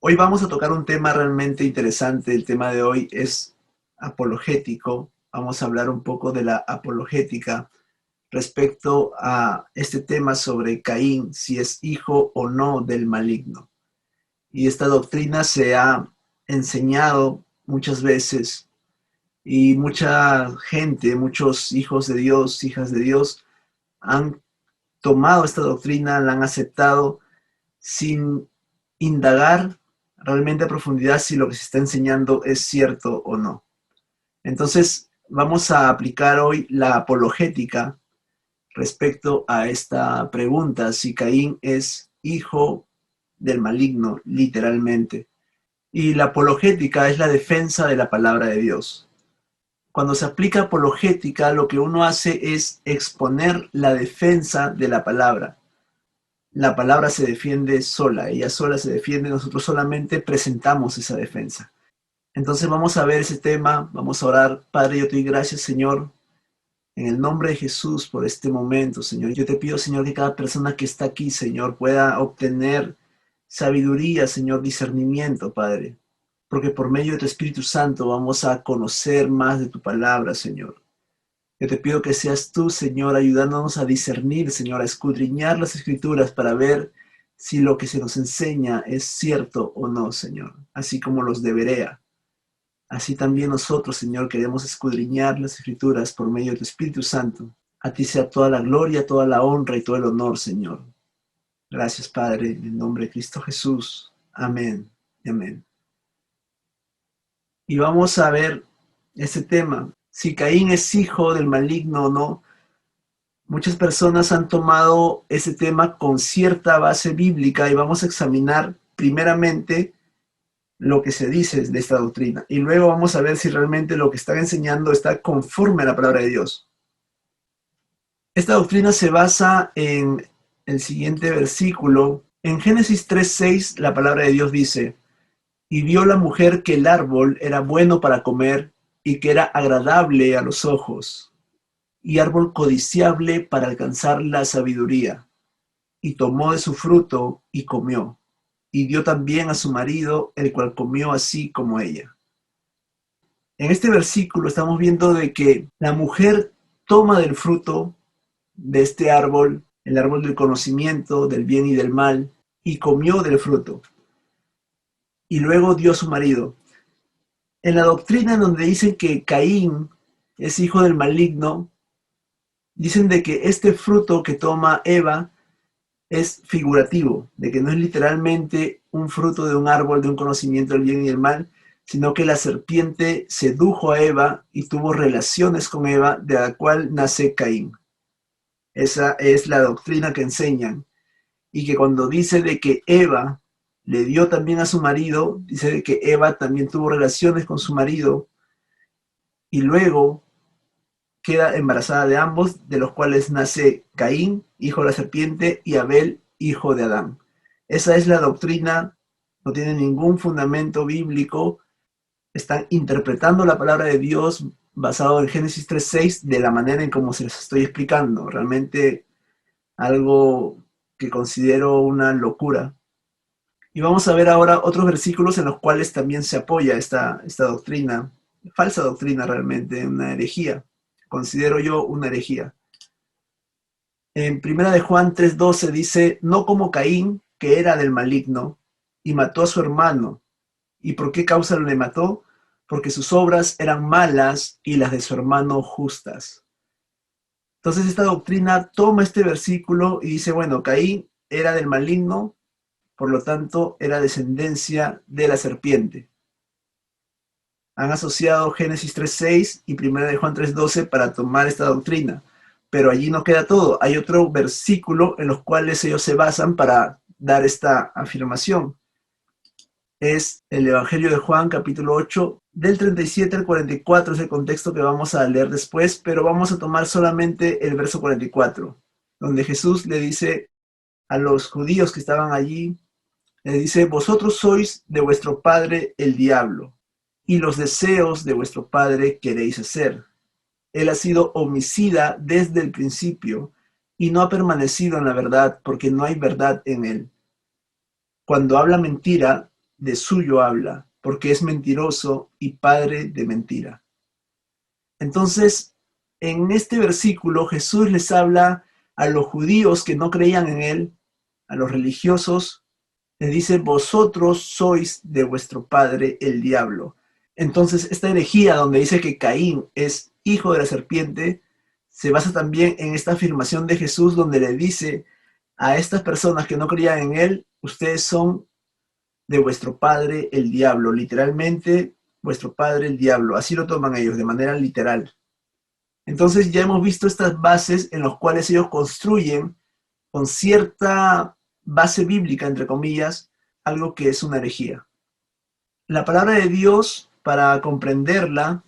Hoy vamos a tocar un tema realmente interesante. El tema de hoy es apologético. Vamos a hablar un poco de la apologética respecto a este tema sobre Caín, si es hijo o no del maligno. Y esta doctrina se ha enseñado muchas veces y mucha gente, muchos hijos de Dios, hijas de Dios, han tomado esta doctrina, la han aceptado sin indagar realmente a profundidad si lo que se está enseñando es cierto o no. Entonces, vamos a aplicar hoy la apologética respecto a esta pregunta, si Caín es hijo del maligno, literalmente. Y la apologética es la defensa de la palabra de Dios. Cuando se aplica apologética, lo que uno hace es exponer la defensa de la palabra. La palabra se defiende sola, ella sola se defiende, nosotros solamente presentamos esa defensa. Entonces vamos a ver ese tema, vamos a orar. Padre, yo te doy gracias, Señor, en el nombre de Jesús por este momento, Señor. Yo te pido, Señor, que cada persona que está aquí, Señor, pueda obtener sabiduría, Señor, discernimiento, Padre, porque por medio de tu Espíritu Santo vamos a conocer más de tu palabra, Señor. Yo te pido que seas tú, Señor, ayudándonos a discernir, Señor, a escudriñar las Escrituras para ver si lo que se nos enseña es cierto o no, Señor, así como los de Berea. Así también nosotros, Señor, queremos escudriñar las Escrituras por medio de tu Espíritu Santo. A ti sea toda la gloria, toda la honra y todo el honor, Señor. Gracias, Padre, en el nombre de Cristo Jesús. Amén y amén. Y vamos a ver este tema. Si Caín es hijo del maligno o no. Muchas personas han tomado ese tema con cierta base bíblica y vamos a examinar primeramente lo que se dice de esta doctrina y luego vamos a ver si realmente lo que están enseñando está conforme a la palabra de Dios. Esta doctrina se basa en el siguiente versículo. En Génesis 3:6 la palabra de Dios dice: y vio la mujer que el árbol era bueno para comer y que era agradable a los ojos y árbol codiciable para alcanzar la sabiduría. Y tomó de su fruto y comió, y dio también a su marido, el cual comió así como ella. En este versículo estamos viendo de que la mujer toma del fruto de este árbol, el árbol del conocimiento, del bien y del mal, y comió del fruto, y luego dio a su marido. En la doctrina en donde dicen que Caín es hijo del maligno, dicen de que este fruto que toma Eva es figurativo, de que no es literalmente un fruto de un árbol de un conocimiento del bien y del mal, sino que la serpiente sedujo a Eva y tuvo relaciones con Eva, de la cual nace Caín. Esa es la doctrina que enseñan. Y que cuando dice de que Eva le dio también a su marido, dice de que Eva también tuvo relaciones con su marido y luego queda embarazada de ambos, de los cuales nace Caín, hijo de la serpiente, y Abel, hijo de Adán. Esa es la doctrina, no tiene ningún fundamento bíblico, están interpretando la palabra de Dios basado en Génesis 3:6 de la manera en como se les estoy explicando. Realmente algo que considero una locura. Y vamos a ver ahora otros versículos en los cuales también se apoya esta doctrina, falsa doctrina realmente, una herejía. Considero yo una herejía. En Primera de Juan 3:12 dice: no como Caín, que era del maligno, y mató a su hermano. ¿Y por qué causa le mató? Porque sus obras eran malas y las de su hermano justas. Entonces esta doctrina toma este versículo y dice, bueno, Caín era del maligno, por lo tanto era descendencia de la serpiente. Han asociado Génesis 3:6 y Primera de Juan 3:12 para tomar esta doctrina. Pero allí no queda todo. Hay otro versículo en los cuales ellos se basan para dar esta afirmación. Es el Evangelio de Juan, capítulo 8, del 37 al 44, es el contexto que vamos a leer después, pero vamos a tomar solamente el verso 44, donde Jesús le dice a los judíos que estaban allí, le dice: vosotros sois de vuestro padre el diablo, y los deseos de vuestro padre queréis hacer. Él ha sido homicida desde el principio y no ha permanecido en la verdad porque no hay verdad en él. Cuando habla mentira, de suyo habla, porque es mentiroso y padre de mentira. Entonces, en este versículo Jesús les habla a los judíos que no creían en él, a los religiosos, les dice: vosotros sois de vuestro padre el diablo. Entonces, esta herejía donde dice que Caín es hijo de la serpiente, se basa también en esta afirmación de Jesús donde le dice a estas personas que no creían en él: ustedes son de vuestro padre el diablo. Literalmente, vuestro padre el diablo. Así lo toman ellos, de manera literal. Entonces ya hemos visto estas bases en las cuales ellos construyen con cierta base bíblica, entre comillas, algo que es una herejía. La palabra de Dios, para comprenderla,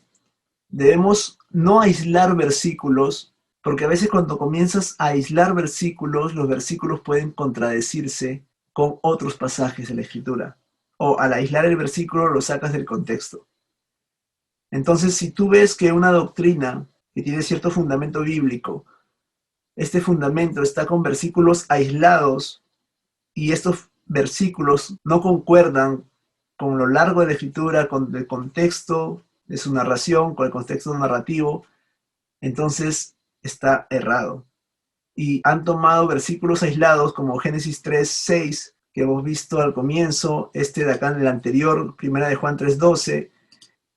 debemos no aislar versículos, porque a veces cuando comienzas a aislar versículos, los versículos pueden contradecirse con otros pasajes de la Escritura. O al aislar el versículo lo sacas del contexto. Entonces, si tú ves que una doctrina que tiene cierto fundamento bíblico, este fundamento está con versículos aislados y estos versículos no concuerdan con lo largo de la Escritura, con el contexto de su narración, con el contexto narrativo, entonces está errado. Y han tomado versículos aislados como Génesis 3:6, que hemos visto al comienzo, este de acá en el anterior, primera de Juan 3:12,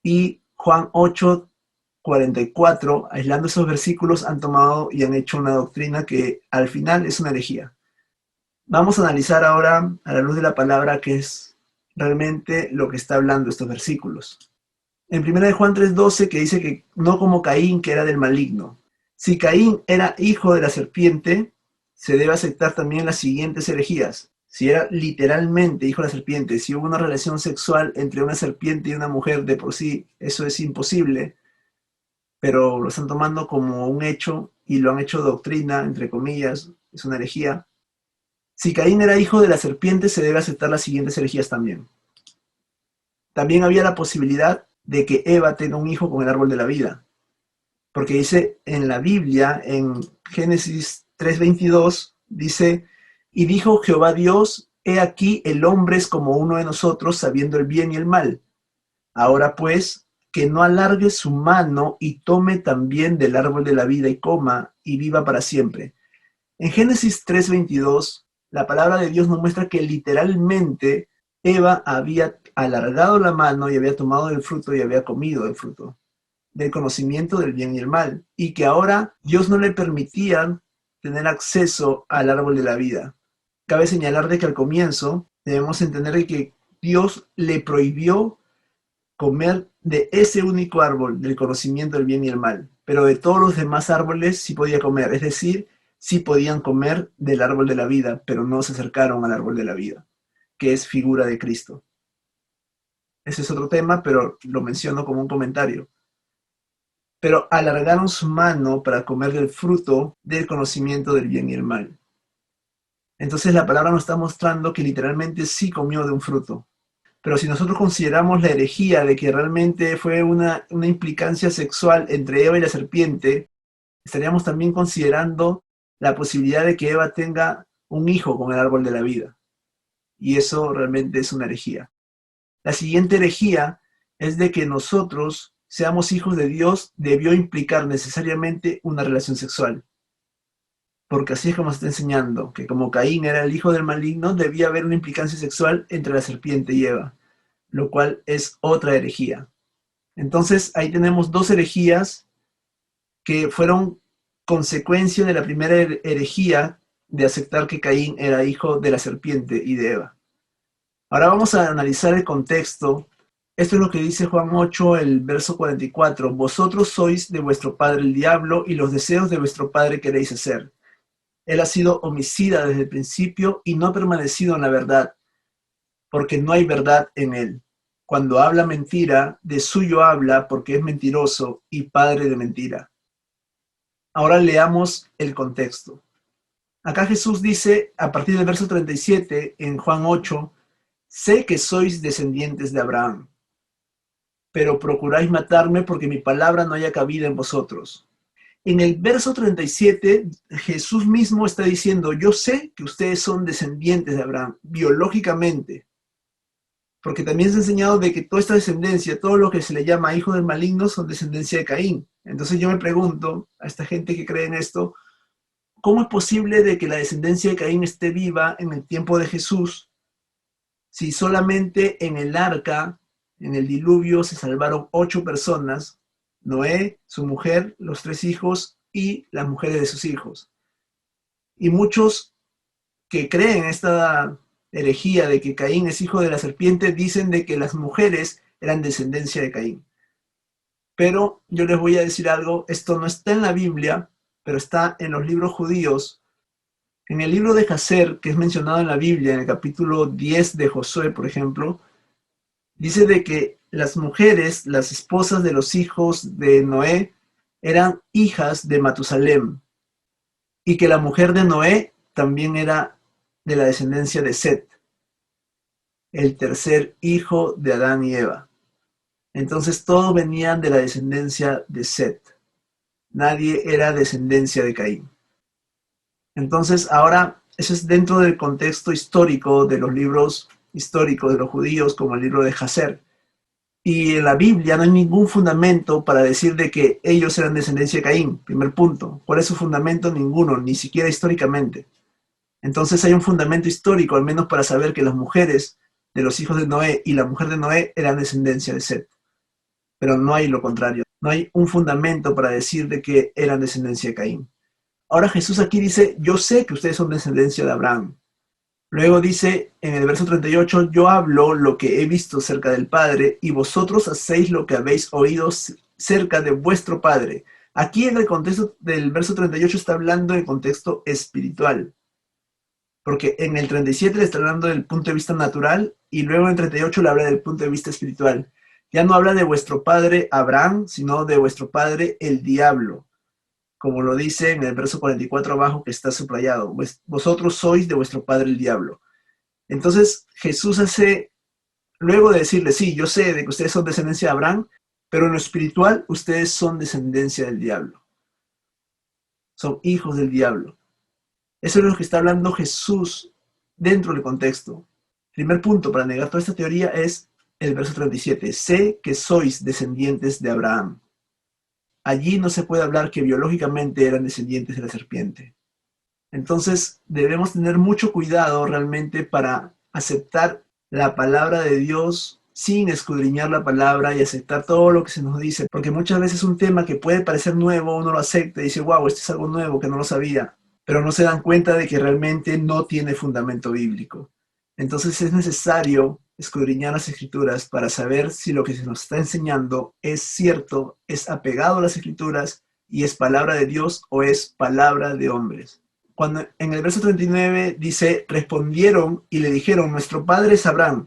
y Juan 8:44, aislando esos versículos, han tomado y han hecho una doctrina que al final es una herejía. Vamos a analizar ahora, a la luz de la palabra, qué es realmente lo que está hablando estos versículos. En 1 Juan 3:12, que dice que no como Caín, que era del maligno. Si Caín era hijo de la serpiente, se debe aceptar también las siguientes herejías. Si era literalmente hijo de la serpiente, si hubo una relación sexual entre una serpiente y una mujer, de por sí eso es imposible, pero lo están tomando como un hecho y lo han hecho doctrina, entre comillas, es una herejía. Si Caín era hijo de la serpiente, se debe aceptar las siguientes herejías también. También había la posibilidad de que Eva tenga un hijo con el árbol de la vida. Porque dice en la Biblia, en Génesis 3:22, dice: y dijo Jehová Dios, he aquí el hombre es como uno de nosotros, sabiendo el bien y el mal. Ahora pues, que no alargue su mano y tome también del árbol de la vida y coma y viva para siempre. En Génesis 3:22, la palabra de Dios nos muestra que literalmente Eva había alargado la mano y había tomado del fruto y había comido del fruto, del conocimiento del bien y el mal, y que ahora Dios no le permitía tener acceso al árbol de la vida. Cabe señalar de que al comienzo debemos entender que Dios le prohibió comer de ese único árbol, del conocimiento del bien y el mal, pero de todos los demás árboles sí podía comer, es decir, sí podían comer del árbol de la vida, pero no se acercaron al árbol de la vida, que es figura de Cristo. Ese es otro tema, pero lo menciono como un comentario. Pero alargaron su mano para comer del fruto del conocimiento del bien y el mal. Entonces la palabra nos está mostrando que literalmente sí comió de un fruto. Pero si nosotros consideramos la herejía de que realmente fue una implicancia sexual entre Eva y la serpiente, estaríamos también considerando la posibilidad de que Eva tenga un hijo con el árbol de la vida. Y eso realmente es una herejía. La siguiente herejía es de que nosotros seamos hijos de Dios debió implicar necesariamente una relación sexual. Porque así es como se está enseñando, que como Caín era el hijo del maligno, debía haber una implicancia sexual entre la serpiente y Eva, lo cual es otra herejía. Entonces ahí tenemos dos herejías que fueron consecuencia de la primera herejía de aceptar que Caín era hijo de la serpiente y de Eva. Ahora vamos a analizar el contexto. Esto es lo que dice Juan 8, el verso 44. Vosotros sois de vuestro padre el diablo y los deseos de vuestro padre queréis hacer. Él ha sido homicida desde el principio y no ha permanecido en la verdad, porque no hay verdad en él. Cuando habla mentira, de suyo habla porque es mentiroso y padre de mentira. Ahora leamos el contexto. Acá Jesús dice, a partir del verso 37, en Juan 8, sé que sois descendientes de Abraham, pero procuráis matarme porque mi palabra no haya cabida en vosotros. En el verso 37, Jesús mismo está diciendo, yo sé que ustedes son descendientes de Abraham, biológicamente, porque también se ha enseñado de que toda esta descendencia, todo lo que se le llama hijos del maligno son descendencia de Caín. Entonces yo me pregunto a esta gente que cree en esto, ¿cómo es posible de que la descendencia de Caín esté viva en el tiempo de Jesús si solamente en el arca, en el diluvio, se salvaron 8 personas? Noé, su mujer, los 3 hijos y las mujeres de sus hijos. Y muchos que creen esta herejía de que Caín es hijo de la serpiente dicen de que las mujeres eran descendencia de Caín. Pero yo les voy a decir algo, esto no está en la Biblia, pero está en los libros judíos. En el libro de Jacer, que es mencionado en la Biblia, en el capítulo 10 de Josué, por ejemplo, dice de que las mujeres, las esposas de los hijos de Noé, eran hijas de Matusalem, y que la mujer de Noé también era de la descendencia de Set, el tercer hijo de Adán y Eva. Entonces todos venían de la descendencia de Set. Nadie era descendencia de Caín. Entonces ahora, eso es dentro del contexto histórico de los libros históricos de los judíos, como el libro de Jacer. Y en la Biblia no hay ningún fundamento para decir de que ellos eran descendencia de Caín. Primer punto. ¿Cuál es su fundamento? Ninguno, ni siquiera históricamente. Entonces hay un fundamento histórico, al menos para saber que las mujeres de los hijos de Noé y la mujer de Noé eran descendencia de Set. Pero no hay lo contrario. No hay un fundamento para decir de que eran descendencia de Caín. Ahora Jesús aquí dice, yo sé que ustedes son descendencia de Abraham. Luego dice en el verso 38, yo hablo lo que he visto cerca del Padre y vosotros hacéis lo que habéis oído cerca de vuestro Padre. Aquí en el contexto del verso 38 está hablando en contexto espiritual, porque en el 37 le está hablando del punto de vista natural y luego en el 38 le habla del punto de vista espiritual. Ya no habla de vuestro padre Abraham, sino de vuestro padre el diablo, como lo dice en el verso 44 abajo que está subrayado. Vosotros sois de vuestro padre el diablo. Entonces Jesús hace, luego de decirle, sí, yo sé de que ustedes son descendencia de Abraham, pero en lo espiritual ustedes son descendencia del diablo. Son hijos del diablo. Eso es lo que está hablando Jesús dentro del contexto. Primer punto para negar toda esta teoría es el verso 37. Sé que sois descendientes de Abraham. Allí no se puede hablar que biológicamente eran descendientes de la serpiente. Entonces debemos tener mucho cuidado realmente para aceptar la palabra de Dios sin escudriñar la palabra y aceptar todo lo que se nos dice, porque muchas veces un tema que puede parecer nuevo, uno lo acepta y dice, wow, esto es algo nuevo que no lo sabía, pero no se dan cuenta de que realmente no tiene fundamento bíblico. Entonces es necesario escudriñar las escrituras para saber si lo que se nos está enseñando es cierto, es apegado a las escrituras y es palabra de Dios o es palabra de hombres. Cuando en el verso 39 dice, respondieron y le dijeron, nuestro padre es Abraham.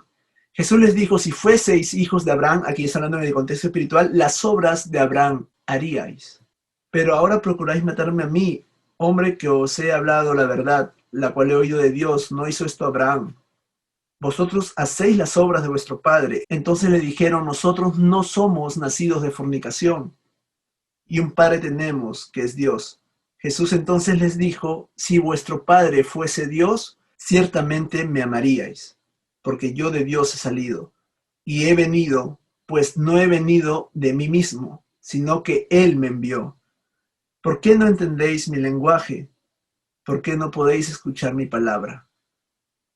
Jesús les dijo, si fueseis hijos de Abraham, aquí está hablando en el contexto espiritual, las obras de Abraham haríais. Pero ahora procuráis matarme a mí, hombre que os he hablado la verdad, la cual he oído de Dios, no hizo esto Abraham. Vosotros hacéis las obras de vuestro padre. Entonces le dijeron, nosotros no somos nacidos de fornicación, y un padre tenemos, que es Dios. Jesús entonces les dijo, si vuestro padre fuese Dios, ciertamente me amaríais, porque yo de Dios he salido, y he venido, pues no he venido de mí mismo, sino que Él me envió. ¿Por qué no entendéis mi lenguaje? ¿Por qué no podéis escuchar mi palabra?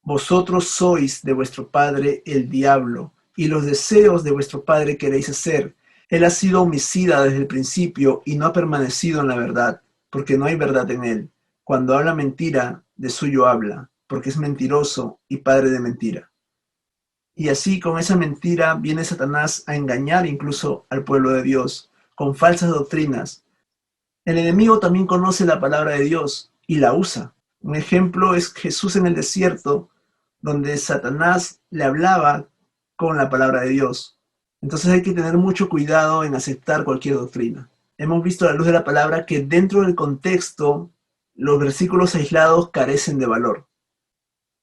Vosotros sois de vuestro padre el diablo, y los deseos de vuestro padre queréis hacer. Él ha sido homicida desde el principio y no ha permanecido en la verdad, porque no hay verdad en él. Cuando habla mentira, de suyo habla, porque es mentiroso y padre de mentira. Y así con esa mentira viene Satanás a engañar incluso al pueblo de Dios, con falsas doctrinas. El enemigo también conoce la palabra de Dios y la usa. Un ejemplo es Jesús en el desierto, donde Satanás le hablaba con la palabra de Dios. Entonces hay que tener mucho cuidado en aceptar cualquier doctrina. Hemos visto a la luz de la palabra que dentro del contexto los versículos aislados carecen de valor.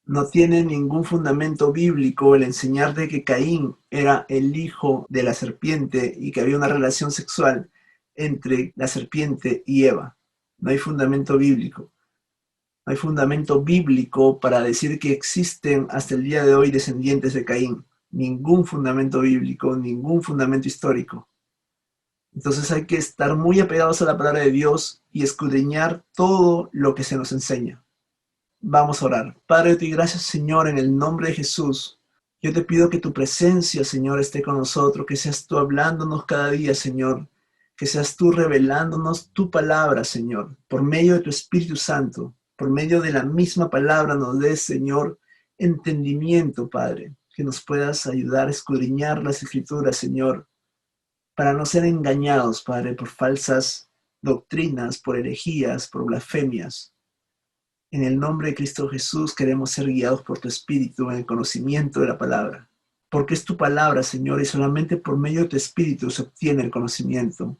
No tiene ningún fundamento bíblico el enseñar de que Caín era el hijo de la serpiente y que había una relación sexual entre la serpiente y Eva. No hay fundamento bíblico. No hay fundamento bíblico para decir que existen hasta el día de hoy descendientes de Caín. ningún fundamento bíblico, ningún fundamento histórico. Entonces hay que estar muy apegados a la palabra de Dios y escudriñar todo lo que se nos enseña. Vamos a orar. Padre, te doy gracias, Señor, en el nombre de Jesús. Yo te pido que tu presencia, Señor, esté con nosotros, que seas tú hablándonos cada día, Señor, que seas tú revelándonos tu palabra, Señor, por medio de tu Espíritu Santo, por medio de la misma palabra nos des, Señor, entendimiento, Padre, que nos puedas ayudar a escudriñar las Escrituras, Señor, para no ser engañados, Padre, por falsas doctrinas, por herejías, por blasfemias. En el nombre de Cristo Jesús queremos ser guiados por tu Espíritu en el conocimiento de la palabra. Porque es tu palabra, Señor, y solamente por medio de tu Espíritu se obtiene el conocimiento.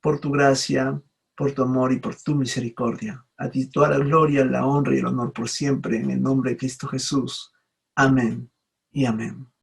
Por tu gracia, por tu amor y por tu misericordia. A ti toda la gloria, la honra y el honor por siempre, en el nombre de Cristo Jesús. Amén y amén.